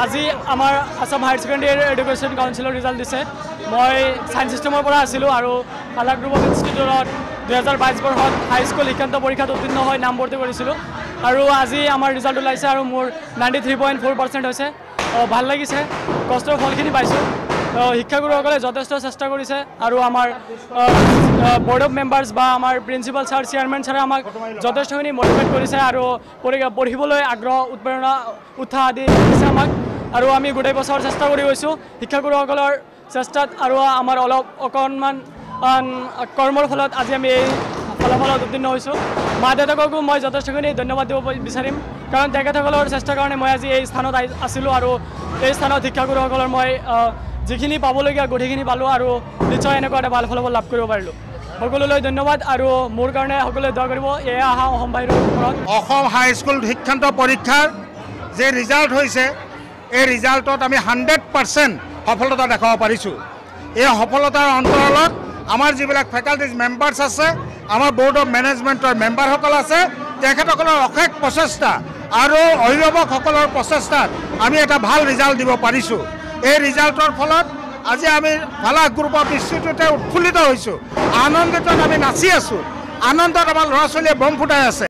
আজি আমাৰ Assam higher secondary education কাউন্সিলৰ result দিছে। মই সায়েন্স সিস্টেমৰ পৰা আছিলোঁ আৰু ফালা গ্ৰুপ অফ ইনষ্টিটিউটত 2022 বৰ্ষত হাইস্কুল শিক্ষান্ত পৰীক্ষাত উত্তীৰ্ণ হৈ নামভৰ্তি কৰিছিলোঁ আৰু আজি আমাৰ ৰিজাল্ট ওলাইছে আৰু মোৰ 93.4% হৈছে। ভাল লাগিছে, কষ্টৰ ফলখিনি পাইছোঁ। শিক্ষাগুৰুসকলে যথেষ্ট চেষ্টা কৰিছে আৰু আমাৰ বৰ্ড অফ মেম্বাৰ্ছ বা আমাৰ প্ৰিন্সিপাল ছাৰ চেয়াৰমেন ছাৰে আমাক যথেষ্টখিনি মটিভেট কৰিছে আৰু পঢ়িবলৈ আগ্ৰহ উৎপ্ৰেৰণা উৎসাহ আদি দিছে আমাক আৰু আমি গোটেই বছৰ চেষ্টা কৰি গৈছোঁ। শিক্ষাগুৰুসকলৰ চেষ্টাত আৰু আমাৰ অকণমান কৰ্মৰ ফলত আজি আমি এই ফলাফলত উত্তীৰ্ণ হৈছোঁ। মা দেউতাককো মই যথেষ্টখিনি ধন্যবাদ দিব বিচাৰিম, কাৰণ তেখেতসকলৰ চেষ্টাৰ কাৰণে মই আজি এই স্থানত আছিলোঁ আৰু এই স্থানত শিক্ষাগুৰুসকলৰ মই যিখিনি পাবলগীয়া গোটেইখিনি পালোঁ আৰু নিশ্চয় এনেকুৱা এটা ভাল ফলাফল লাভ কৰিব পাৰিলোঁ। সকলোলৈ ধন্যবাদ আৰু মোৰ কাৰণে সকলোৱে দোৱা কৰিব। এয়া আহা অসম বাহিৰৰ ওপৰত অসম হাইস্কুল শিক্ষান্ত পৰীক্ষাৰ যে ৰিজাল্ট হৈছে, এই ৰিজাল্টত আমি 100% সফলতা দেখাব পাৰিছোঁ। এই সফলতাৰ অন্তৰালত আমাৰ যিবিলাক ফেকাল্টিজ মেম্বাৰ্ছ আছে, আমাৰ বৰ্ড অফ মেনেজমেণ্টৰ মেম্বাৰসকল আছে, তেখেতসকলৰ অশেষ প্ৰচেষ্টা আৰু অভিভাৱকসকলৰ প্ৰচেষ্টাত আমি এটা ভাল ৰিজাল্ট দিব পাৰিছোঁ। এই ৰিজাল্টৰ ফলত আজি আমি ফালা গ্ৰুপ অফ ইনষ্টিটিউটে উৎফুল্লিত হৈছোঁ, আনন্দিত আমি নাচি আছোঁ, আনন্দত আমাৰ ল'ৰা ছোৱালীয়ে বম ফুটাই আছে।